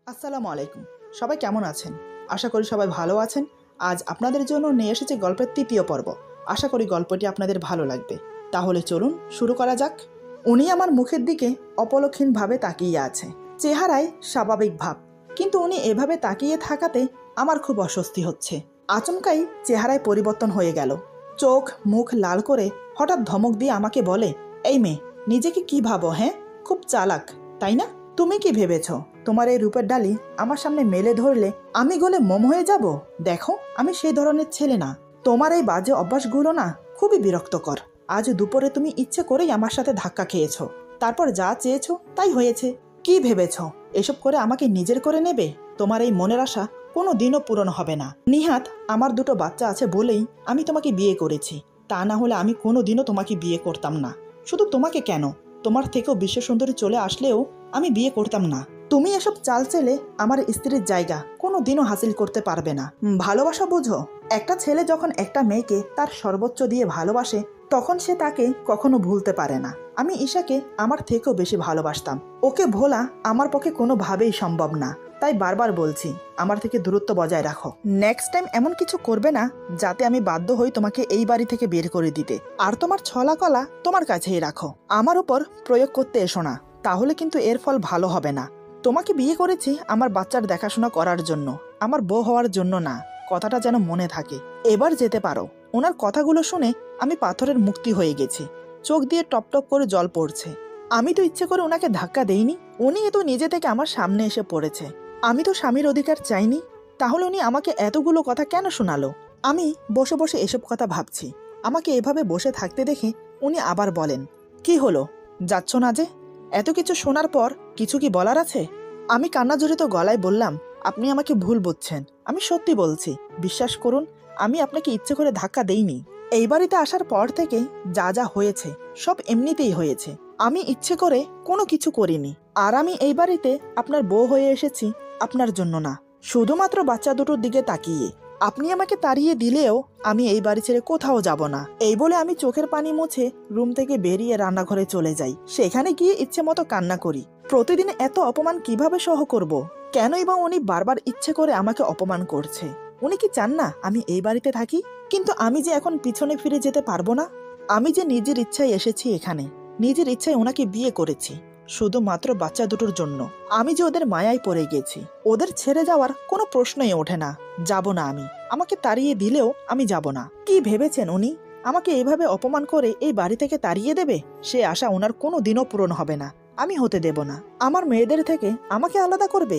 আসসালামু আলাইকুম। সবাই কেমন আছেন? আশা করি সবাই ভালো আছেন। আজ আপনাদের জন্য নিয়ে এসেছি গল্পের ৩য় পর্ব। আশা করি গল্পটি আপনাদের ভালো লাগবে। তাহলে চলুন শুরু করা যাক। উনি আমার মুখের দিকে অপলক্ষীনভাবে তাকিয়ে আছে। চেহারায় স্বাভাবিক ভাব, কিন্তু উনি এভাবে তাকিয়ে থাকাতে আমার খুব অস্বস্তি হচ্ছে। আচমকাই চেহারায় পরিবর্তন হয়ে গেল। চোখ মুখ লাল করে হঠাৎ ধমক দিয়ে আমাকে বলে, এই মেয়ে, নিজেকে কি ভাবো? হ্যাঁ, খুব চালাক, তাই না? তুমি কি ভেবেছ তোমার এই রূপের ডালি আমার সামনে মেলে ধরলে আমি গলে মোম হয়ে যাব? দেখো, আমি সেই ধরনের ছেলে না। তোমার এই বাজে অভ্যাসগুলো না খুবই বিরক্তকর। আজ দুপুরে তুমি ইচ্ছে করেই আমার সাথে ধাক্কা খেয়েছ, তারপর যা চেয়েছ তাই হয়েছে। কি ভেবেছ এসব করে আমাকে নিজের করে নেবে? তোমার এই মনের আশা কোনো দিনও পূরণ হবে না। নিহাত, আমার দুটো বাচ্চা আছে বলেই আমি তোমাকে বিয়ে করেছি। তা না হলে আমি কোনো দিনও তোমাকে বিয়ে করতাম না। শুধু তোমাকে কেন, তোমার থেকেও বিশ্ব সুন্দরী চলে আসলেও আমি বিয়ে করতাম না। তুমি এসব চাল চেলে আমার স্ত্রীর জায়গা কোনো দিনও হাসিল করতে পারবে না। ভালোবাসা বোঝো? একটা ছেলে যখন একটা মেয়েকে তার সর্বোচ্চ দিয়ে ভালোবাসে, তখন সে তাকে কখনো ভুলতে পারে না। আমি ঈশাকে আমার থেকেও বেশি ভালোবাসতাম। ওকে ভোলা আমার পক্ষে কোনোভাবেই সম্ভব না। তাই বারবার বলছি, আমার থেকে দূরত্ব বজায় রাখো। নেক্সট টাইম এমন কিছু করবে না যাতে আমি বাধ্য হই তোমাকে এই বাড়ি থেকে বের করে দিতে। আর তোমার ছলা কলা তোমার কাছেই রাখো, আমার উপর প্রয়োগ করতে এসো না, তাহলে কিন্তু এর ফল ভালো হবে না। তোমাকে বিয়ে করেছি আমার বাচ্চার দেখাশোনা করার জন্য, আমার বউ হওয়ার জন্য না। কথাটা যেন মনে থাকে। এবার যেতে পারো। ওনার কথাগুলো শুনে আমি পাথরের মুক্তি হয়ে গেছি। চোখ দিয়ে টপ টপ করে জল পড়ছে। আমি তো ইচ্ছে করে ওনাকে ধাক্কা দেইনি, উনি তো নিজে থেকে আমার সামনে এসে পড়েছে। আমি তো স্বামীর অধিকার চাইনি, তাহলে উনি আমাকে এতগুলো কথা কেন শোনালো? আমি বসে বসে এসব কথা ভাবছি। আমাকে এভাবে বসে থাকতে দেখে উনি আবার বলেন, কি হলো, যাচ্ছ না যে? এত কিছু শোনার পর কিছু কি বলার আছে? আমি কান্নাজড়িত গলায় বললাম, আপনি আমাকে ভুল বুঝছেন, আমি সত্যি বলছি। বিশ্বাস করুন, আমি আপনাকে ইচ্ছে করে ধাক্কা দেইনি। এই বাড়িতে আসার পর থেকে যা যা হয়েছে সব এমনিতেই হয়েছে। আমি ইচ্ছে করে কোনো কিছু করিনি। আর আমি এই বাড়িতে আপনার বউ হয়ে এসেছি আপনার জন্য না, শুধুমাত্র বাচ্চা দুটোর দিকে তাকিয়ে। আপনি আমাকে তাড়িয়ে দিলেও আমি এই বাড়ি ছেড়ে কোথাও যাব না। এই বলে আমি চোখের পানি মুছে রুম থেকে বেরিয়ে রান্নাঘরে চলে যাই। সেখানে গিয়ে ইচ্ছে মতো কান্না করি। প্রতিদিন এত অপমান কিভাবে সহ করব? কেনই বা উনি বারবার ইচ্ছে করে আমাকে অপমান করছে? উনি কি চান না আমি এই বাড়িতে থাকি? কিন্তু আমি যে এখন পিছনে ফিরে যেতে পারবো না। আমি যে নিজের ইচ্ছায় এসেছি এখানে, নিজের ইচ্ছায় ওনাকে বিয়ে করেছি, শুধুমাত্র বাচ্চা দুটোর জন্য। আমি যে ওদের মায়ায় পড়ে গেছি, ওদের ছেড়ে যাওয়ার কোনো প্রশ্নই ওঠে না। যাব না আমি। আমাকে তাড়িয়ে দিলেও আমি যাব না। কি ভেবেছেন উনি আমাকে এভাবে অপমান করে এই বাড়ি থেকে তাড়িয়ে দেবে? সে আশা ওনার কোনো দিনও পূরণ হবে না। আমি হতে দেব না। আমার মেয়েদের থেকে আমাকে আলাদা করবে?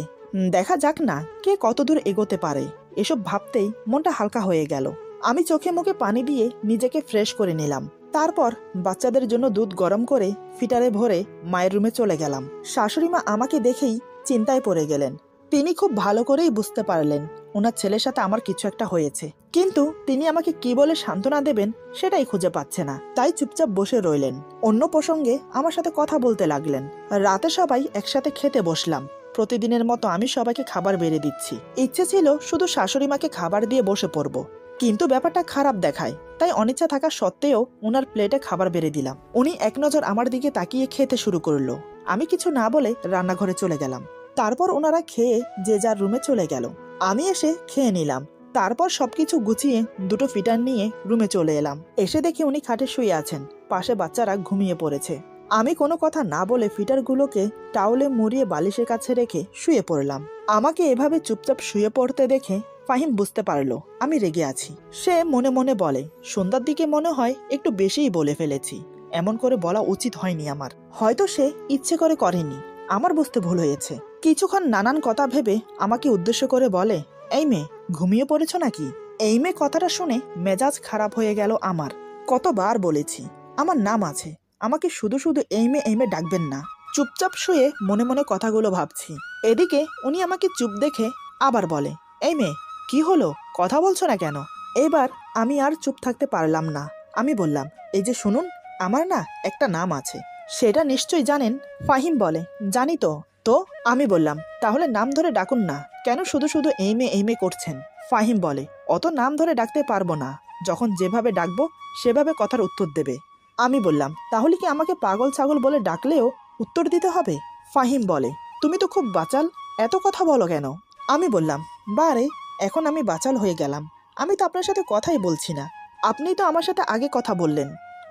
দেখা যাক না কে কতদূর এগোতে পারে। এসব ভাবতেই মনটা হালকা হয়ে গেল। আমি চোখে মুখে পানি দিয়ে নিজেকে ফ্রেশ করে নিলাম। তারপর বাচ্চাদের জন্য দুধ গরম করে ফিটারে ভরে মায়ের রুমে চলে গেলাম। শাশুড়ি মা আমাকে দেখেই চিন্তায় পড়ে গেলেন। তিনি খুব ভালো করেই বুঝতে পারলেন ওনার ছেলের সাথে আমার কিছু একটা হয়েছে, কিন্তু তিনি আমাকে কি বলে সান্ত্বনা দেবেন সেটাই খুঁজে পাচ্ছে না। তাই চুপচাপ বসে রইলেন। অন্য প্রসঙ্গে আমার সাথে কথা বলতে লাগলেন। রাতে সবাই একসাথে খেতে বসলাম। প্রতিদিনের মতো আমি সবাইকে খাবার বেড়ে দিচ্ছি। ইচ্ছে ছিল শুধু শাশুড়ি মাকে খাবার দিয়ে বসে পড়ব, কিন্তু ব্যাপারটা খারাপ দেখায়, তাই অনিচ্ছা থাকা সত্ত্বেও ওনার প্লেটে খাবার বেড়ে দিলাম। উনি এক নজর আমার দিকে তাকিয়ে খেতে শুরু করলো। আমি কিছু না বলে রান্নাঘরে চলে গেলাম। তারপর ওনারা খেয়ে যে যার রুমে চলে গেল। আমি এসে খেয়ে নিলাম। তারপর সবকিছু গুছিয়ে দুটো ফিটার নিয়ে রুমে চলে এলাম। এসে দেখি উনি খাটে শুয়ে আছেন, পাশে বাচ্চারা ঘুমিয়ে পড়েছে। আমি কোনো কথা না বলে ফিটারগুলোকে টাওয়ালে মুড়িয়ে বালিশের কাছে রেখে শুয়ে পড়লাম। আমাকে এভাবে চুপচাপ শুয়ে পড়তে দেখে ফাহিম বুঝতে পারলো আমি রেগে আছি। সে মনে মনে বলে, সন্ধ্যার দিকে মনে হয় একটু বেশিই বলে ফেলেছি, এমন করে বলা উচিত হয়নি আমার। হয়তো সে ইচ্ছে করে করেনি, আমার বুঝতে ভুল হয়েছে। কিছুক্ষণ নানান কথা ভেবে আমাকে উদ্দেশ্য করে বলে, এই মেয়ে, ঘুমিয়ে পড়েছ নাকি? এই মেয়ে কথাটা শুনে মেজাজ খারাপ হয়ে গেল আমার। কতবার বলেছি আমার নাম আছে, আমাকে শুধু শুধু এই মেয়ে ডাকবেন না। চুপচাপ শুয়ে মনে মনে কথাগুলো ভাবছি। এদিকে উনি আমাকে চুপ দেখে আবার বলে, এই মেয়ে, কি হলো, কথা বলছো না কেন? এবার আমি আর চুপ থাকতে পারলাম না। আমি বললাম, এই যে শুনুন, আমার না একটা নাম আছে, সেটা নিশ্চয়ই জানেন। ফাহিম বলে, জানি তো। তো আমি বললাম, তাহলে নাম ধরে ডাকুন না, কেন শুধু শুধু এই মেয়ে করছেন? ফাহিম বলে, অত নাম ধরে ডাকতে পারবো না, যখন যেভাবে ডাকবো সেভাবে কথার উত্তর দেবে। আমি বললাম, তাহলে কি আমাকে পাগল ছাগল বলে ডাকলেও উত্তর দিতে হবে? ফাহিম বলে, তুমি তো খুব বাচাল, এত কথা বলো কেন? আমি বললাম, বারে, এখন আমি বাচাল হয়ে গেলাম। আমি তো আপনার সাথে কথাই বলছি না, আপনি তো আমার সাথে আগে কথা বললেন।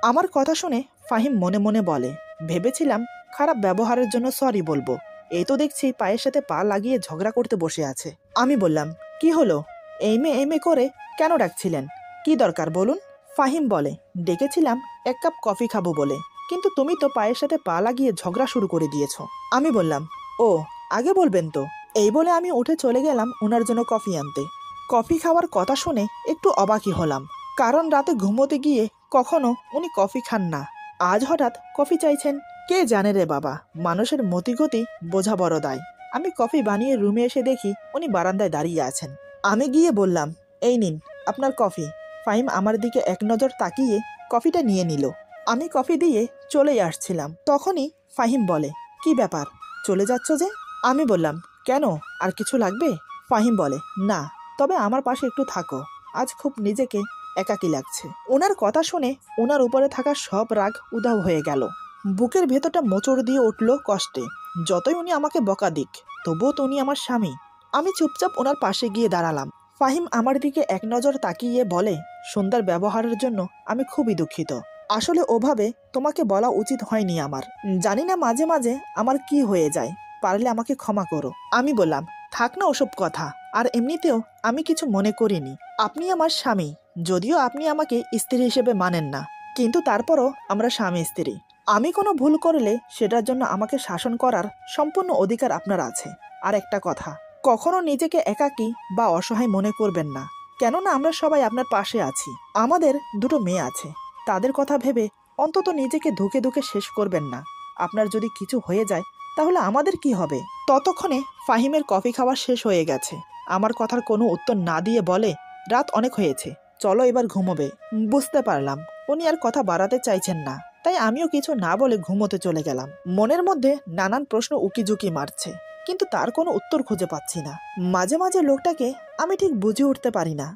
আমার কথা শুনে ফাহিম মনে মনে বলে, ভেবেছিলাম খারাপ ব্যবহারের জন্য সরি বলবো, এই তো দেখছি পায়ের সাথে পা লাগিয়ে ঝগড়া করতে বসে আছে। আমি বললাম, কি হলো? এই মে করে কেন ডাকছিলেন? কি দরকার বলুন? ফাহিম বলে, ডেকেছিলাম 1 কাপ কফি খাবো বলে, কিন্তু তুমি তো পায়ের সাথে পা লাগিয়ে ঝগড়া শুরু করে দিয়েছো। আমি বললাম, ও, আগে বলবেন তো। এই বলে আমি উঠে চলে গেলাম ওনার জন্য কফি আনতে। কফি খাওয়ার কথা শুনে একটু অবাকই হলাম, কারণ রাতে ঘুমোতে গিয়ে কখনো উনি কফি খান না। আজ হঠাৎ কফি চাইছেন। কে জানে রে বাবা, মানুষের মতিগতি বোঝা বড় দায়। আমি কফি বানিয়ে রুমে এসে দেখি উনি বারান্দায় দাঁড়িয়ে আছেন। আমি গিয়ে বললাম, এই নিন আপনার কফি। ফাহিম আমার দিকে এক নজর তাকিয়ে কফিটা নিয়ে নিল। আমি কফি দিয়ে চলেই আসছিলাম, তখনই ফাহিম বলে, কি ব্যাপার, চলে যাচ্ছ যে? আমি বললাম, কেন, আর কিছু লাগবে? ফাহিম বলে, না, তবে আমার পাশে একটু থাকো, আজ খুব নিজেকে একাকী লাগছে। ওনার কথা শুনে ওনার উপরে থাকা সব রাগ উধাও হয়ে গেল। বুকের ভেতরটা মোচড় দিয়ে উঠল কষ্টে। যতই উনি আমাকে বকা দিক, তবুও তো উনি আমার স্বামী। আমি চুপচাপ ওনার পাশে গিয়ে দাঁড়ালাম। ফাহিম আমার দিকে এক নজর তাকিয়ে বলে, সন্ধ্যার ব্যবহারের জন্য আমি খুবই দুঃখিত। আসলে ওভাবে তোমাকে বলা উচিত হয়নি আমার। জানি না মাঝে মাঝে আমার কি হয়ে যায়, পারলে আমাকে ক্ষমা করো। আমি বললাম, থাক না ওসব কথা, আর এমনিতেও আমি কিছু মনে করিনি। আপনি আমার স্বামী, যদিও আপনি আমাকে স্ত্রী হিসেবে মানেন না, কিন্তু তারপরও আমরা স্বামী স্ত্রী। আমি কোনো ভুল করলে সেটার জন্য আমাকে শাসন করার সম্পূর্ণ অধিকার আপনার আছে। আর একটা কথা, কখনো নিজেকে একাকী বা অসহায় মনে করবেন না, কেননা আমরা সবাই আপনার পাশে আছি। আমাদের 2টো মেয়ে আছে, তাদের কথা ভেবে অন্তত নিজেকে ধুকে ধুকে শেষ করবেন না। আপনার যদি কিছু হয়ে যায় তাহলে আমাদের কি হবে? ততক্ষণে ফাহিমের কফি খাওয়া শেষ হয়ে গেছে। আমার কথার কোনো উত্তর না দিয়ে বলে, রাত অনেক হয়েছে, চলো এবার ঘুমোবে। বুঝতে পারলাম উনি আর কথা বাড়াতে চাইছেন না, তাই আমিও কিছু না বলে ঘুমোতে চলে গেলাম। মনের মধ্যে নানান প্রশ্ন উকিঝুঁকি মারছে, কিন্তু তার কোনো উত্তর খুঁজে পাচ্ছি না। মাঝে মাঝে লোকটাকে আমি ঠিক বুঝে উঠতে পারি না,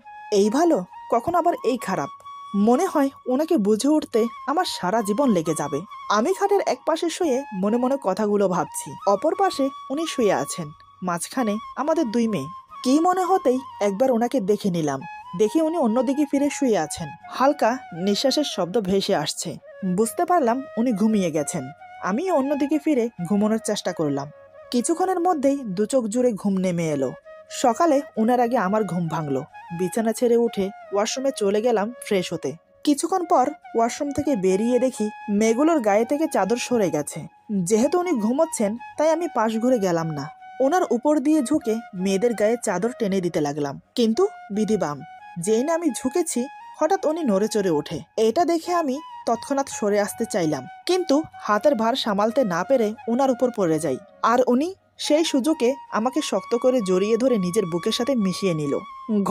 এই ভালো কখন আবার এই খারাপ। মনে হয় ওনাকে বুঝে উঠতে আমার সারা জীবন লেগে যাবে। আমি খাটের এক পাশে শুয়ে মনে মনে কথাগুলো ভাবছি, অপর পাশে উনি শুয়ে আছেন, মাঝখানে আমাদের 2 মেয়ে। কি মনে হতেই একবার ওনাকে দেখে নিলাম, দেখে উনি অন্যদিকে ফিরে শুয়ে আছেন। হালকা নিঃশ্বাসের শব্দ ভেসে আসছে, বুঝতে পারলাম উনি ঘুমিয়ে গেছেন। আমি অন্যদিকে ফিরে ঘুমানোর চেষ্টা করলাম। কিছুক্ষণের মধ্যেই 2 চোখ জুড়ে ঘুম নেমে এলো। সকালে ওনার আগে আমার ঘুম ভাঙলো। বিছানা ছেড়ে উঠে ওয়াশরুমে চলে গেলাম ফ্রেশ হতে। কিছুক্ষণ পর ওয়াশরুম থেকে বেরিয়ে দেখি মেয়েগুলোর গায়ে থেকে চাদর সরে গেছে। যেহেতু উনি ঘুমোচ্ছেন তাই আমি পাশ ঘুরে গেলাম না, ওনার উপর দিয়ে ঝুঁকে মেয়েদের গায়ে চাদর টেনে দিতে লাগলাম। কিন্তু বিধিবাম, যেই না আমি ঝুঁকেছি হঠাৎ উনি নড়ে চড়ে ওঠে। এটা দেখে আমি তৎক্ষণাৎ সরে আসতে চাইলাম, কিন্তু হাতের ভার সামালতে না পেরে ওনার উপর পড়ে যাই, আর উনি সেই সুযোগে আমাকে শক্ত করে জড়িয়ে ধরে নিজের বুকের সাথে মিশিয়ে নিল।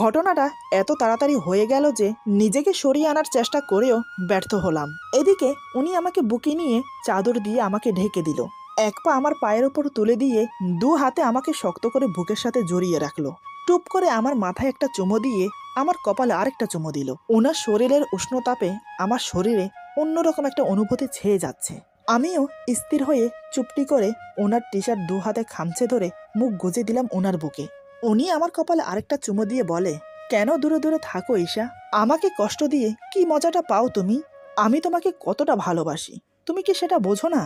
ঘটনাটা এত তাড়াতাড়ি হয়ে গেল যে নিজেকে সরিয়ে আনার চেষ্টা করেও ব্যর্থ হলাম। এদিকে উনি আমাকে বুকে নিয়ে চাদর দিয়ে আমাকে ঢেকে দিল। এক পা আমার পায়ের ওপর তুলে দিয়ে 2 হাতে আমাকে শক্ত করে বুকের সাথে জড়িয়ে রাখলো। টুপ করে আমার মাথায় একটা চুমো দিয়ে আমার কপালে আরেকটা চুমো দিল। ওনার শরীরের উষ্ণতাপে আমার শরীরে অন্যরকম একটা অনুভূতি ছেয়ে যাচ্ছে। আমিও স্থির হয়ে চুপটি করে ওনার টি-শার্ট 2 হাতে খামচে ধরে মুখ গুজে দিলাম ওনার বুকে। উনি আমার কপালে আরেকটা চুমো দিয়ে বলে, কেন দূরে দূরে থাকো ঈশা? আমাকে কষ্ট দিয়ে কি মজাটা পাও তুমি? আমি তোমাকে কতটা ভালোবাসি, তুমি কি সেটা বোঝো না?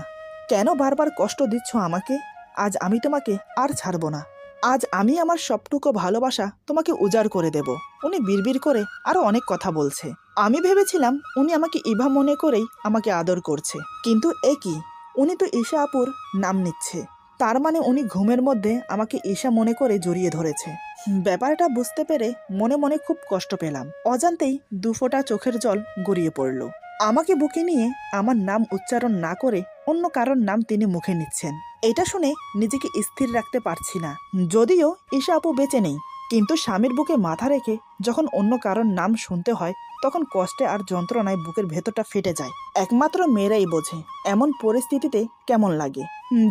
কেন বারবার কষ্ট দিচ্ছ আমাকে? আজ আমি তোমাকে আর ছাড়বো না। আজ আমি আমার সবটুকু ভালোবাসা তোমাকে উজাড় করে দেব। উনি বিড়বিড় করে আরো অনেক কথা বলছে। আমি ভেবেছিলাম উনি আমাকে ইভা মনে করেই আমাকে আদর করছে, কিন্তু এ কি, উনি তো ঈশা আপুর নাম নিচ্ছে। তার মানে উনি ঘুমের মধ্যে আমাকে ঈশা মনে করে জড়িয়ে ধরেছে। ব্যাপারটা বুঝতে পেরে মনে মনে খুব কষ্ট পেলাম। অজান্তেই 2 ফোঁটা চোখের জল গড়িয়ে পড়ল। আমাকে বুকে নিয়ে আমার নাম উচ্চারণ না করে অন্য কারোর নাম তিনি মুখে নিচ্ছেন। এটা শুনে নিজেকে স্থির রাখতে পারছি না। যদিও ঈশা আপু বেঁচে নেই, কিন্তু স্বামীর বুকে মাথা রেখে যখন অন্য কারোর নাম শুনতে হয় তখন কষ্টে আর যন্ত্রণায় বুকের ভেতরটা ফেটে যায়। একমাত্র মেয়েরাই বোঝে এমন পরিস্থিতিতে কেমন লাগে।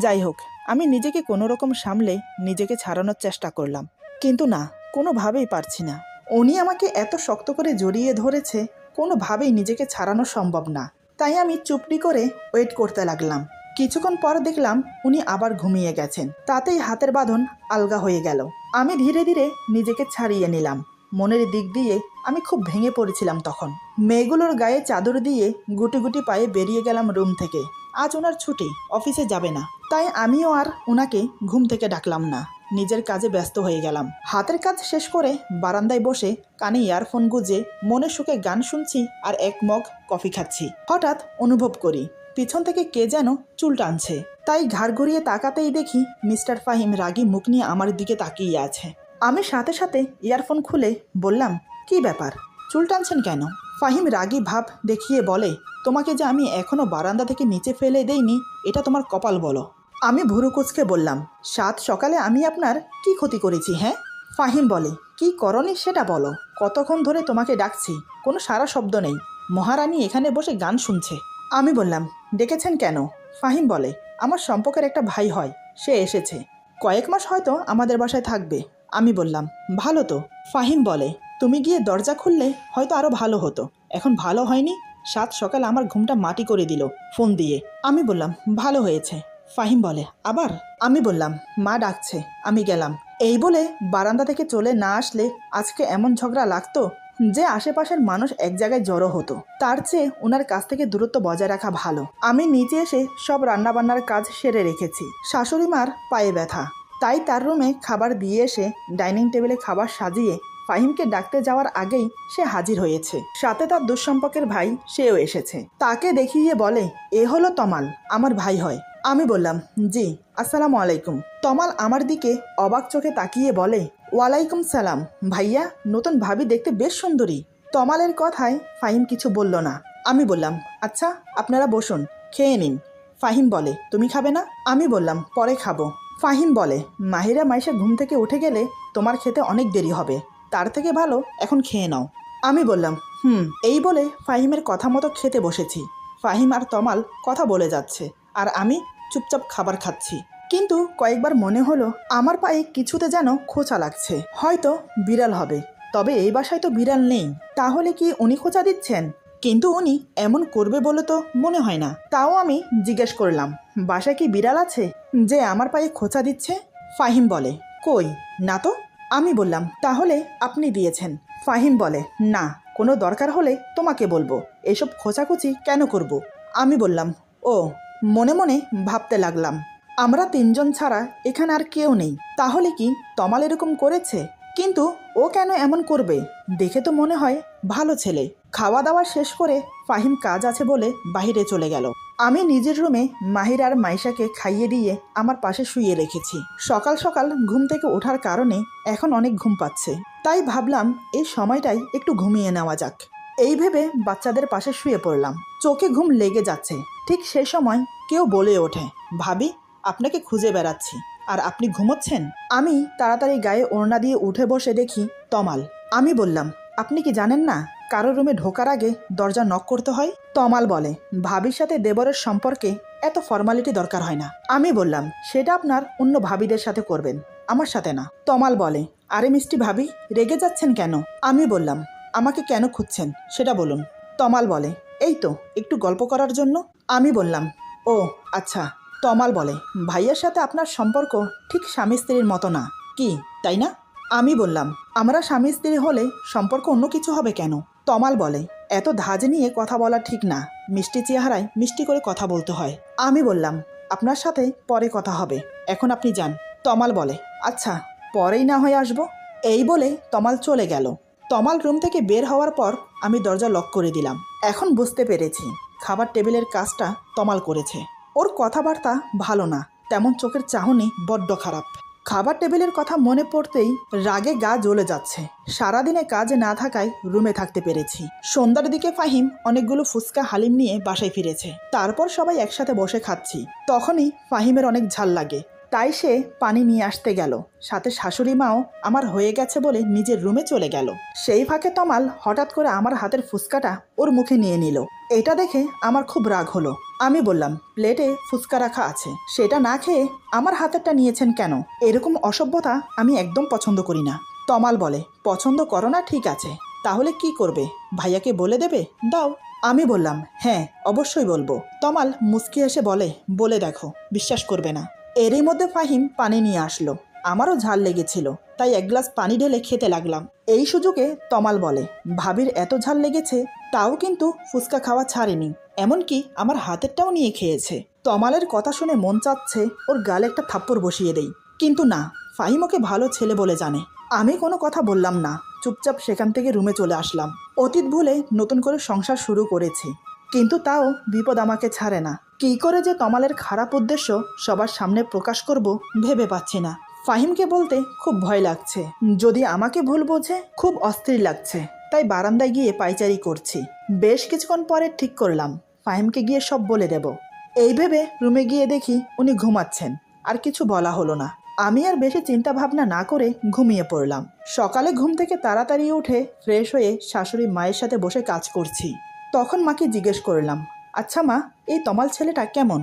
যাই হোক, আমি নিজেকে কোনো রকম সামলে নিজেকে ছাড়ানোর চেষ্টা করলাম, কিন্তু না, কোনোভাবেই পারছি না। উনি আমাকে এত শক্ত করে জড়িয়ে ধরেছে, কোনোভাবেই নিজেকে ছাড়ানো সম্ভব না। তাই আমি চুপটি করে ওয়েট করতে লাগলাম। কিছুক্ষণ পর দেখলাম উনি আবার ঘুমিয়ে গেছেন। তাতেই হাতের বাঁধন আলগা হয়ে গেল। আমি ধীরে ধীরে নিজেকে ছাড়িয়ে নিলাম। মনের দিক দিয়ে আমি খুব ভেঙে পড়েছিলাম তখন। মেয়েগুলোর গায়ে চাদর দিয়ে গুটি গুটি পায়ে বেরিয়ে গেলাম রুম থেকে। আজ ওনার ছুটি, অফিসে যাবে না, তাই আমিও আর ওনাকে ঘুম থেকে ডাকলাম না। নিজের কাজে ব্যস্ত হয়ে গেলাম। হাতের কাজ শেষ করে বারান্দায় বসে কানে ইয়ারফোন গুজে মনে সুখে গান শুনছি আর এক মগ কফি খাচ্ছি। হঠাৎ অনুভব করি পিছন থেকে কে যেন চুল টানছে। তাই ঘাড় ঘুরিয়ে তাকাতেই দেখি মিস্টার ফাহিম রাগী মুখ নিয়ে আমার দিকে তাকিয়ে আছে। আমি সাথে সাথে ইয়ারফোন খুলে বললাম, কি ব্যাপার, চুল টানছেন কেন? ফাহিম রাগী ভাব দেখিয়ে বলে, তোমাকে যে আমি এখনো বারান্দা থেকে নিচে ফেলে দেইনি, এটা তোমার কপাল বলো। আমি ভুরু কুচকে বললাম, সাত সকালে আমি আপনার কি ক্ষতি করেছি? হ্যাঁ। ফাহিম বলে, কি করনি সেটা বলো। কতক্ষণ ধরে তোমাকে ডাকছি, কোনো সারা শব্দ নেই। মহারানী এখানে বসে গান শুনছে। আমি বললাম, ডেকেছেন কেন? ফাহিম বলে, আমার সম্পর্কের একটা ভাই হয়, সে এসেছে, কয়েক মাস হয়তো আমাদের বাসায় থাকবে। আমি বললাম, ভালো তো। ফাহিম বলে, তুমি গিয়ে দরজা খুললে হয়তো আরও ভালো হতো। এখন ভালো হয়নি, সাত সকাল আমার ঘুমটা মাটি করে দিল ফোন দিয়ে। আমি বললাম, ভালো হয়েছে। ফাহিম বলে, আবার? আমি বললাম, মা ডাকছে, আমি গেলাম। এই বলে বারান্দা থেকে চলে না আসলে আজকে এমন ঝগড়া লাগতো যে আশেপাশের মানুষ এক জায়গায় জড়ো হতো। তার চেয়ে ওনার কাছ থেকে দূরত্ব বজায় রাখা ভালো। আমি নিচে এসে সব রান্নাবান্নার কাজ সেরে রেখেছি। শাশুড়ি মার পায়ে ব্যথা, তাই তার রুমে খাবার দিয়ে এসে ডাইনিং টেবিলে খাবার সাজিয়ে ফাহিমকে ডাকতে যাওয়ার আগেই সে হাজির হয়েছে। সাথে তার দুঃসম্পর্কের ভাই, সেও এসেছে। তাকে দেখিয়ে বলে, এ হলো তমাল, আমার ভাই হয়। আমি বললাম, জি, আসসালামু আলাইকুম। তমাল আমার দিকে অবাক চোখে তাকিয়ে বলে, ওয়ালাইকুম সালাম ভাইয়া, নতুন ভাবি দেখতে বেশ সুন্দরী। তমালের কথায় ফাহিম কিছু বলল না। আমি বললাম, আচ্ছা আপনারা বসুন, খেয়ে নিন। ফাহিম বলে, তুমি খাবে না? আমি বললাম, পরে খাবো। ফাহিম বলে, মাহিরা মাইশা ঘুম থেকে উঠে গেলে তোমার খেতে অনেক দেরি হবে, তার থেকে ভালো এখন খেয়ে নাও। আমি বললাম, এই বলে ফাহিমের কথা মতো খেতে বসেছি। ফাহিম আর তমাল কথা বলে যাচ্ছে আর আমি চুপচাপ খাবার খাচ্ছি। কিন্তু কয়েকবার মনে হলো আমার পায়ে কিছুতে যেন খোঁচা লাগছে, হয়তো বিড়াল হবে। তবে এই বাসায় তো বিড়াল নেই, তাহলে কি উনি খোঁচা দিচ্ছেন? কিন্তু উনি এমন করবে বলে তো মনে হয় না। তাও আমি জিজ্ঞেস করলাম, বাসায় কি বিড়াল আছে যে আমার পায়ে খোঁচা দিচ্ছে? ফাহিম বলে, কই না তো। আমি বললাম, তাহলে আপনি দিয়েছেন। ফাহিম বলে, না, কোনো দরকার হলে তোমাকে বলবো, এসব খোঁচাখুচি কেন করব? আমি বললাম, ও। মনে মনে ভাবতে লাগলাম, আমরা তিনজন ছাড়া এখানে আর কেউ নেই, তাহলে কি তমাল এরকম করেছে? কিন্তু ও কেন এমন করবে? দেখে তো মনে হয় ভালো ছেলে। খাওয়া দাওয়া শেষ করে ফাহিম কাজ আছে বলে বাইরে চলে গেল। আমি নিজের রুমে মাহির আর মাইশাকে খাইয়ে দিয়ে আমার পাশে শুয়ে রেখেছি। সকাল সকাল ঘুম থেকে ওঠার কারণে এখন অনেক ঘুম পাচ্ছে, তাই ভাবলাম এই সময়টাই একটু ঘুমিয়ে নেওয়া যাক। এই ভেবে বাচ্চাদের পাশে শুয়ে পড়লাম। চোখে ঘুম লেগে যাচ্ছে। ঠিক সেই সময় কেউ বলে ওঠে, ভাবি, আপনাকে খুঁজে বেড়াচ্ছি আর আপনি ঘুমোচ্ছেন। আমি তাড়াতাড়ি গায়ে ওড়না দিয়ে উঠে বসে দেখি তমাল। আমি বললাম, আপনি কি জানেন না কারো রুমে ঢোকার আগে দরজা নক করতে হয়? তমাল বলে, ভাবির সাথে দেবরের সম্পর্কে এত ফর্মালিটি দরকার হয় না। আমি বললাম, সেটা আপনার অন্য ভাবিদের সাথে করবেন, আমার সাথে না। তমাল বলে, আরে মিষ্টি ভাবি, রেগে যাচ্ছেন কেন? আমি বললাম, আমাকে কেন খুঁজছেন সেটা বলুন। তমাল বলে, এই তো একটু গল্প করার জন্য। আমি বললাম, ও আচ্ছা। তমাল বলে, ভাইয়ের সাথে আপনার সম্পর্ক ঠিক স্বামী স্ত্রীর মতো না, কি তাই না? আমি বললাম, আমরা স্বামী স্ত্রী হলে সম্পর্ক অন্য কিছু হবে কেন? তমাল বলে, এত ধাজ নিয়ে কথা বলা ঠিক না, মিষ্টি চেহারায় মিষ্টি করে কথা বলতে হয়। আমি বললাম, আপনার সাথে পরে কথা হবে, এখন আপনি যান। তমাল বলে, আচ্ছা, পরেই না হয় আসবো। এই বলে তমাল চলে গেল। তমাল রুম থেকে বের হওয়ার পর আমি দরজা লক করে দিলাম। এখন বুঝতে পেরেছি খাবার টেবিলের কাজটা তমাল করেছে। ওর কথাবার্তা ভালো না, তেমন চোখের চাহনি বড্ড খারাপ। খাবার টেবিলের কথা মনে পড়তেই রাগে গা জ্বলে যাচ্ছে। সারাদিনে কাজে না থাকায় রুমে থাকতে পেরেছি। সন্ধ্যার দিকে ফাহিম অনেকগুলো ফুচকা হালিম নিয়ে বাসায় ফিরেছে। তারপর সবাই একসাথে বসে খাচ্ছি। তখনই ফাহিমের অনেক ঝাল লাগে, তাই সে পানি নিয়ে আসতে গেল। সাথে শাশুড়ি মাও আমার হয়ে গেছে বলে নিজের রুমে চলে গেল। সেই ফাঁকে তমাল হঠাৎ করে আমার হাতের ফুচকাটা ওর মুখে নিয়ে নিল। এটা দেখে আমার খুব রাগ হলো। আমি বললাম, প্লেটে ফুচকা রাখা আছে, সেটা না খেয়ে আমার হাতেরটা নিয়েছেন কেন? এরকম অসভ্যতা আমি একদম পছন্দ করি না। তমাল বলে, পছন্দ করো না ঠিক আছে, তাহলে কি করবে? ভাইয়াকে বলে দেবে? দাও। আমি বললাম, হ্যাঁ অবশ্যই বলবো। তমাল মুচকি এসে বলে, বলে দেখো, বিশ্বাস করবে না। এরই মধ্যে ফাহিম পানি নিয়ে আসলো। আমারও ঝাল লেগেছিল, তাই এক গ্লাস পানি ঢেলে খেতে লাগলাম। এই সুযোগে তমাল বলে, ভাবির এত ঝাল লেগেছে, তাও কিন্তু ফুচকা খাওয়া ছাড়েনি, এমনকি আমার হাতেরটাও নিয়ে খেয়েছে। তমালের কথা শুনে মন চাচ্ছে ওর গালে একটা থাপ্পড় বসিয়ে দেই, কিন্তু না, ফাহিম ওকে ভালো ছেলে বলে জানে। আমি কোনো কথা বললাম না, চুপচাপ সেখান থেকে রুমে চলে আসলাম। অতীত ভুলে নতুন করে সংসার শুরু করেছি, কিন্তু তাও বিপদ আমাকে ছাড়ে না। কী করে যে তমালের খারাপ উদ্দেশ্য সবার সামনে প্রকাশ করব ভেবে পাচ্ছি না। ফাহিমকে বলতে খুব ভয় লাগছে, যদি আমাকে ভুল বোঝে খুব অস্থির লাগছে, তাই বারান্দায় গিয়ে পায়চারি করছি। বেশ কিছুক্ষণ পরে ঠিক করলাম ফাহিমকে গিয়ে সব বলে দেব। এই ভেবে রুমে গিয়ে দেখি উনি ঘুমাচ্ছেন, আর কিছু বলা হলো না। আমি আর বেশি চিন্তা ভাবনা না করে ঘুমিয়ে পড়লাম। সকালে ঘুম থেকে তাড়াতাড়ি উঠে ফ্রেশ হয়ে শাশুড়ি মায়ের সাথে বসে কাজ করছি। তখন মাকে জিজ্ঞেস করলাম, আচ্ছা মা, এই তমাল ছেলেটা কেমন?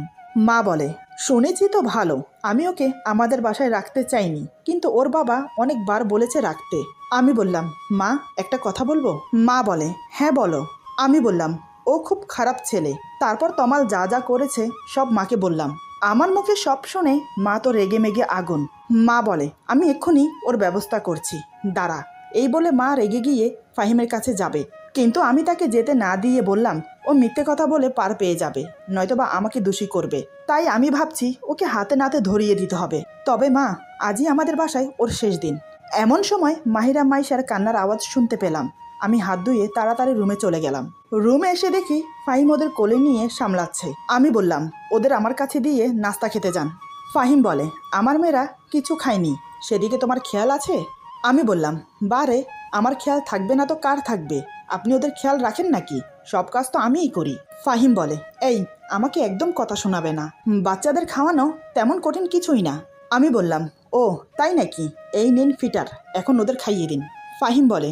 মা বলে, শুনেছি তো ভালো, আমি ওকে আমাদের বাসায় রাখতে চাইনি, কিন্তু ওর বাবা অনেকবার বলেছে রাখতে। আমি বললাম, মা একটা কথা বলবো? মা বলে, হ্যাঁ বলো। আমি বললাম, ও খুব খারাপ ছেলে। তারপর তমাল যা যা করেছে সব মাকে বললাম। আমার মুখে সব শুনে মা তো রেগে মেগে আগুন। মা বলে, আমি এক্ষুনি ওর ব্যবস্থা করছি, দাঁড়া। এই বলে মা রেগে গিয়ে ফাহিমের কাছে যাবে, কিন্তু আমি তাকে যেতে না দিয়ে বললাম, ও মিথ্যে কথা বলে পার পেয়ে যাবে, নয়তোবা আমাকে দোষী করবে। তাই আমি ভাবছি ওকে হাতে নাতে ধরিয়ে দিতে হবে। তবে মা, আজই আমাদের বাসায় ওর শেষ দিন। এমন সময় মাহিরা মাইশার কান্নার আওয়াজ শুনতে পেলাম। আমি হাত ধুয়ে তাড়াতাড়ি রুমে চলে গেলাম। রুমে এসে দেখি ফাহিম ওদের কোলে নিয়ে সামলাচ্ছে। আমি বললাম, ওদের আমার কাছে দিয়ে নাস্তা খেতে যান। ফাহিম বলে, আমার মেয়েরা কিছু খায়নি, সেদিকে তোমার খেয়াল আছে? আমি বললাম, বারে, আমার খেয়াল থাকবে না তো কার থাকবে? আপনি ওদের খেয়াল রাখেন নাকি? সব কাজ তো আমিই করি। ফাহিম বলে, এই, আমাকে একদম কথা শোনাবে না, বাচ্চাদের খাওয়ানো তেমন কঠিন কিছুই না। আমি বললাম, ও তাই নাকি, এই নিন ফিটার, এখন ওদের খাইয়ে দিন। ফাহিম বলে,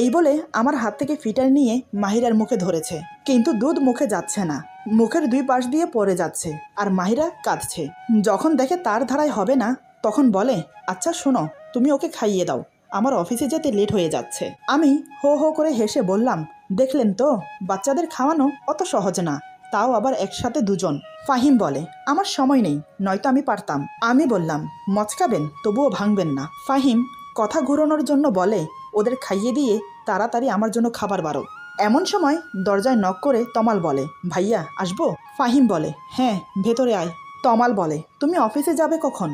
এই বলে আমার হাত থেকে ফিটার নিয়ে মাহিরার মুখে ধরেছে, কিন্তু দুধ মুখে যাচ্ছে না, মুখের দুই পাশ দিয়ে পড়ে যাচ্ছে, আর মাহিরা কাঁদছে। যখন দেখে তার ধারায় হবে না, তখন বলে, আচ্ছা শোনো, তুমি ওকে খাইয়ে দাও, আমার অফিসে যেতে লেট হয়ে যাচ্ছে। আমি হো হো করে হেসে বললাম, দেখলেন তো, বাচ্চাদের খাওয়ানো অত সহজ না, তাও আবার একসাথে দুজন। ফাহিম বলে, আমার সময় নেই, নয়তো আমি পারতাম। আমি বললাম, মচকাবেন তবুও ভাঙবেন না। ফাহিম কথা ঘুরানোর জন্য বলে, ওদের খাইয়ে দিয়ে তাড়াতাড়ি আমার জন্য খাবার বাড়ো। এমন সময় দরজায় নক করে তমাল বলে, ভাইয়া আসবো? ফাহিম বলে, হ্যাঁ ভেতরে আয়। তমাল বলে, তুমি অফিসে যাবে কখন?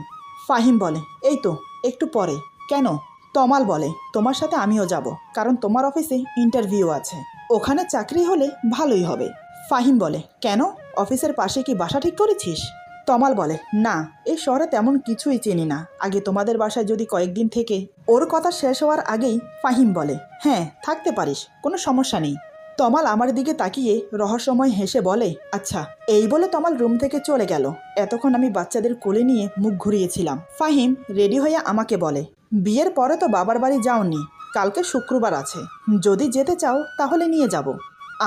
ফাহিম বলে, এই তো একটু পরে। কেন? তমাল বলে, তোমার সাথে আমিও যাব, কারণ তোমার অফিসে ইন্টারভিউ আছে, ওখানে চাকরি হলে ভালোই হবে। ফাহিম বলে, কেন, অফিসের পাশে কি বাসা ঠিক করেছিস? তমাল বলে, না, এই শহরে তেমন কিছুই চিনি না, আগে তোমাদের বাসায় যদি কয়েকদিন থেকে। ওর কথা শেষ হওয়ার আগেই ফাহিম বলে, হ্যাঁ থাকতে পারিস, কোনো সমস্যা নেই। তমাল আমার দিকে তাকিয়ে রহস্যময় হেসে বলে, আচ্ছা। এই বলে তমাল রুম থেকে চলে গেল। এতক্ষণ আমি বাচ্চাদের কোলে নিয়ে মুখ ঘুরিয়েছিলাম। ফাহিম রেডি হয়ে আমাকে বলে, বিয়ের পরে তো বাবার বাড়ি যাওনি, কালকে শুক্রবার আছে, যদি যেতে চাও তাহলে নিয়ে যাব।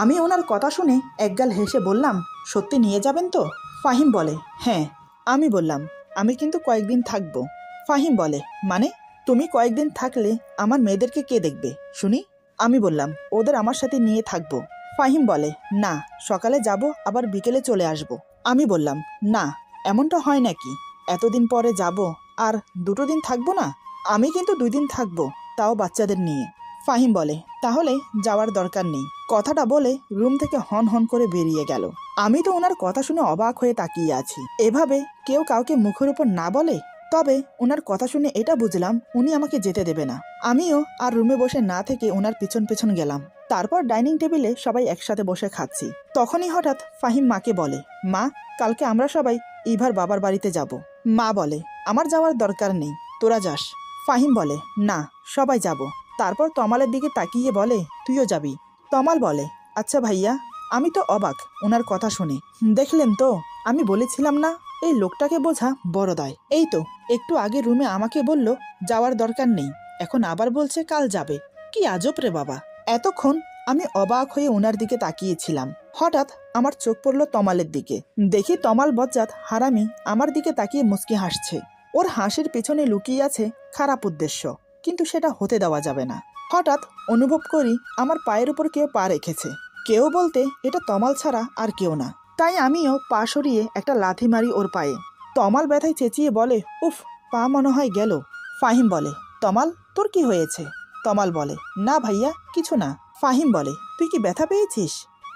আমি ওনার কথা শুনে একগাল হেসে বললাম, সত্যি নিয়ে যাবেন তো? ফাহিম বলে, হ্যাঁ। আমি বললাম, আমি কিন্তু কয়েকদিন থাকবো। ফাহিম বলে, মানে? তুমি কয়েকদিন থাকলে আমার মেয়েদেরকে কে দেখবে শুনি? আমি বললাম, ওদের আমার সাথে নিয়ে থাকবো। ফাহিম বলে, না, সকালে যাব আবার বিকেলে চলে আসব। আমি বললাম, না, এমনটা হয় নাকি? এতদিন পরে যাব আর 2 দিন থাকবো না? আমি কিন্তু 2 দিন থাকবো, তাও বাচ্চাদের নিয়ে। ফাহিম বলে, তাহলে যাওয়ার দরকার নেই। কথাটা বলে রুম থেকে হন হন করে বেরিয়ে গেল। আমি তো ওনার কথা শুনে অবাক হয়ে তাকিয়ে আছি। এভাবে কেউ কাউকে মুখের উপর না বলে। তবে ওনার কথা শুনে এটা বুঝলাম উনি আমাকে যেতে দেবে না। আমিও আর রুমে বসে না থেকে ওনার পিছন পিছন গেলাম। তারপর ডাইনিং টেবিলে সবাই একসাথে বসে খাচ্ছি। তখনই হঠাৎ ফাহিম মাকে বলে, মা, কালকে আমরা সবাই ইভার বাবার বাড়িতে যাব। মা বলে, আমার যাওয়ার দরকার নেই, তোরা যাস। ফাহিম বলে, না, সবাই যাব। তারপর তমালের দিকে তাকিয়ে বলে, তুইও যাবি? তমাল বলে, আচ্ছা ভাইয়া। আমি তো অবাক ওনার কথা শুনে। দেখলেন তো, আমি বলেছিলাম না, এই লোকটাকে বোঝা বড় দায়। এই তো একটু আগে রুমে আমাকে বলল যাওয়ার দরকার নেই, এখন আবার বলছে কাল যাবে। কি আজব রে বাবা। এতক্ষণ আমি অবাক হয়ে ওনার দিকে তাকিয়েছিলাম। হঠাৎ আমার চোখ পড়ল তমালের দিকে। দেখি তমাল বজ্জাত হারামি আমার দিকে তাকিয়ে মুচকি হাসছে। ওর হাসির পিছনে লুকিয়ে আছে খারাপ উদ্দেশ্য, কিন্তু সেটা হতে দেওয়া যাবে না। হঠাৎ অনুভব করি আমার পায়ের উপর কেউ পা রেখেছে। কেউ বলতে এটা তমাল ছাড়া আর কেউ না। তাই আমিও পা সরিয়ে একটা লাথি মারি ওর পায়ে। তমাল ব্যথায় চেঁচিয়ে বলে, উফ, পা মনে হয় গেল। ফাহিম বলে, তমাল তোর কি হয়েছে? তমাল বলে, না ভাইয়া, কিছু না। ফাহিম বলে, তুই কি ব্যথা পেয়েছিস?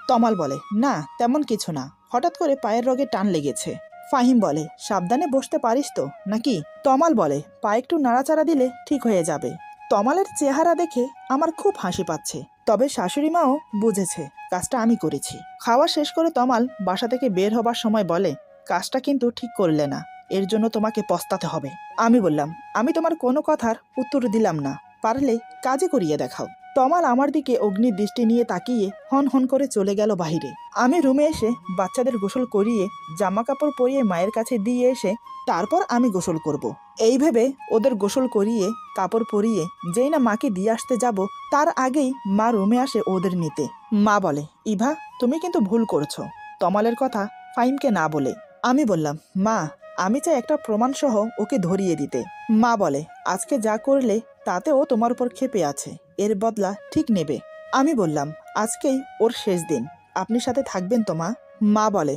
তমাল বলে, না তেমন কিছু না, হঠাৎ করে পায়ের রগে টান লেগেছে। ফাহিম বলে, সাবধানে বসতে পারিস তো নাকি? তমাল বলে, পা একটু নাড়াচাড়া দিলে ঠিক হয়ে যাবে। তমালের চেহারা দেখে আমার খুব হাসি পাচ্ছে, তবে শাশুড়ি মাও বুঝেছে কাজটা আমি করেছি। খাওয়া শেষ করে তমাল বাসা থেকে বের হবার সময় বলে, কাজটা কিন্তু ঠিক করলে না, এর জন্য তোমাকে পস্তাতে হবে। আমি বললাম, আমি তোমার কোনো কথার উত্তর দিলাম না, পারলে কাজে করিয়ে দেখাও। তমাল আমার দিকে অগ্নির দৃষ্টি নিয়ে তাকিয়ে হন হন করে চলে গেল বাহিরে। আমি রুমে এসে বাচ্চাদের গোসল করিয়ে জামা কাপড় পরিয়ে মায়ের কাছে দিয়ে এসে তারপর আমি গোসল করব। এই ভেবে ওদের গোসল করিয়ে কাপড় পরিয়ে যেই না মাকে দিয়ে আসতে যাব, তার আগেই মা রুমে আসে ওদের নিতে। মা বলে, ইভা তুমি কিন্তু ভুল করছো, তমালের কথা ফাহিমকে না বলে। আমি বললাম, মা আমি চাই একটা প্রমাণ সহ ওকে ধরিয়ে দিতে। মা বলে, আজকে যা করলে তাতে ও তোমার উপর ক্ষেপে আছে, এর বদলা ঠিক নেবে। আমি বললাম, আজকেই ওর শেষ দিন, আপনি সাথে থাকবেন তো মা? মা বলে,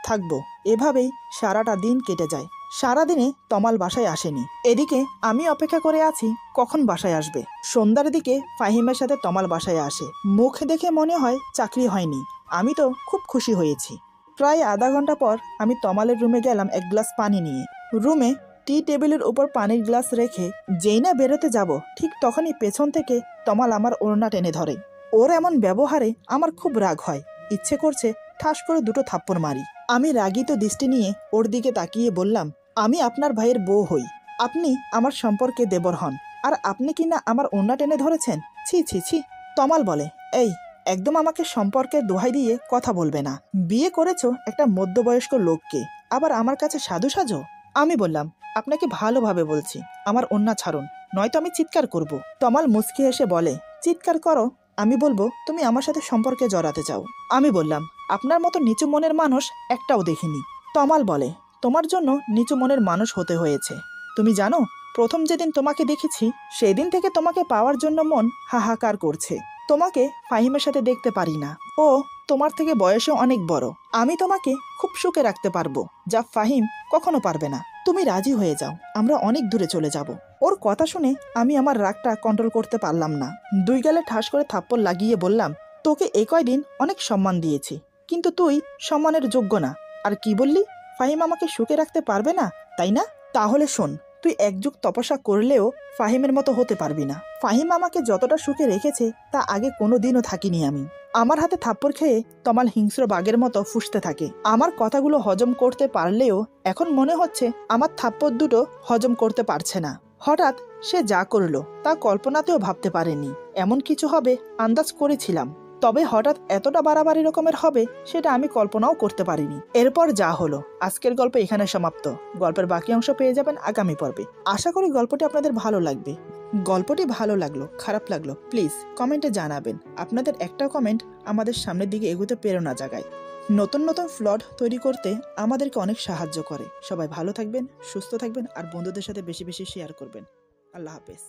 থাকবো। এভাবেই সারাটা দিন কেটে যায়। সারাদিনে তমাল বাসায় আসেনি। এদিকে আমি অপেক্ষা করে আছি কখন বাসায় আসবে। সন্ধ্যার দিকে ফাহিমের সাথে তমাল বাসায় আসে। মুখ দেখে মনে হয় চাকরি হয়নি। আমি তো খুব খুশি হয়েছি। প্রায় আধা ঘন্টা পর আমি তমালের রুমে গেলাম এক গ্লাস পানি নিয়ে। রুমে টি টেবিলের উপর পানির গ্লাস রেখে যেই না বেরোতে যাব, ঠিক তখনই পেছন থেকে তমাল আমার ওড়না টেনে ধরে। ওর এমন ব্যবহারে আমার খুব রাগ হয়, ইচ্ছে করছে ঠাস করে দুটো থাপ্পড় মারি। আমি রাগিত দৃষ্টি নিয়ে ওর দিকে তাকিয়ে বললাম, আমি আপনার ভাইয়ের বউ হই, আপনি আমার সম্পর্কে দেবর হন, আর আপনি কি না আমার ওড়না টেনে ধরেছেন? ছি ছি ছি। তমাল বলে, এই একদম আমাকে সম্পর্কের দোহাই দিয়ে কথা বলবে না। বিয়ে করেছো একটা মধ্যবয়স্ক লোককে, আবার আমার কাছে সাধু সাজো? আমি বললাম, আপনাকে ভালোভাবে বলছি, আমার ওড়না ছাড়ুন, নয়তো আমি চিৎকার করব। তমাল মুচকি হেসে বলে, চিৎকার করো, আমি বলবো তুমি আমার সাথে সম্পর্কে জড়াতে চাও। আমি বললাম, আপনার মতো নিচু মনের মানুষ একটাও দেখিনি। তমাল বলে, তোমার জন্য নিচু মনের মানুষ হতে হয়েছে। তুমি জানো, প্রথম যেদিন তোমাকে দেখেছি সেদিন থেকে তোমাকে পাওয়ার জন্য মন হাহাকার করছে। তোমাকে ফাহিমের সাথে দেখতে পারি না, ও তোমার থেকে বয়সে অনেক বড়। আমি তোমাকে খুব সুখে রাখতে পারবো, যা ফাহিম কখনো পারবে না। তুমি রাজি হয়ে যাও, আমরা অনেক দূরে চলে যাব। ওর কথা শুনে আমি আমার রাগটা কন্ট্রোল করতে পারলাম না। দুই গালে ঠাস করে থাপ্পড় লাগিয়ে বললাম, তোকে এই কয়দিন অনেক সম্মান দিয়েছি, কিন্তু তুই সম্মানের যোগ্য না। আর কি বললি, ফাহিম আমাকে সুখে রাখতে পারবে না, তাই না? তাহলে শোন, তুই এক যুগ তপস্যা করলেও ফাহিমের মতো হতে পারবি না। ফাহিম আমাকে যতটা সুখে রেখেছে তা আগে কোনো দিনও থাকিনি আমি। আমার হাতে থাপ্পড় খেয়ে তমাল হিংস্র বাঘের মতো ফুঁসতে থাকে। আমার কথাগুলো হজম করতে পারলেও এখন মনে হচ্ছে আমার থাপ্পড় দুটো হজম করতে পারছে না। হঠাৎ সে যা করলো তা কল্পনাতেও ভাবতে পারেনি। এমন কিছু হবে আন্দাজ করেছিলাম, তবে হঠাৎ এতটা বাড়াবাড়ি রকমের হবে সেটা আমি কল্পনাও করতে পারিনি। এরপর যা হলো, আজকের গল্প এখানে সমাপ্ত। গল্পের বাকি অংশ পেয়ে যাবেন আগামী পর্বে। আশা করি গল্পটি আপনাদের ভালো লাগবে। গল্পটি ভালো লাগলো, খারাপ লাগলো, প্লিজ কমেন্টে জানাবেন। আপনাদের একটা কমেন্ট আমাদের সামনের দিকে এগোতে প্রেরণা জাগায়। নতুন নতুন প্লট তৈরি করতে আমাদেরকে অনেক সাহায্য করে। সবাই ভালো থাকবেন, সুস্থ থাকবেন, আর বন্ধুদের সাথে বেশি বেশি শেয়ার করবেন। আল্লাহ হাফেজ।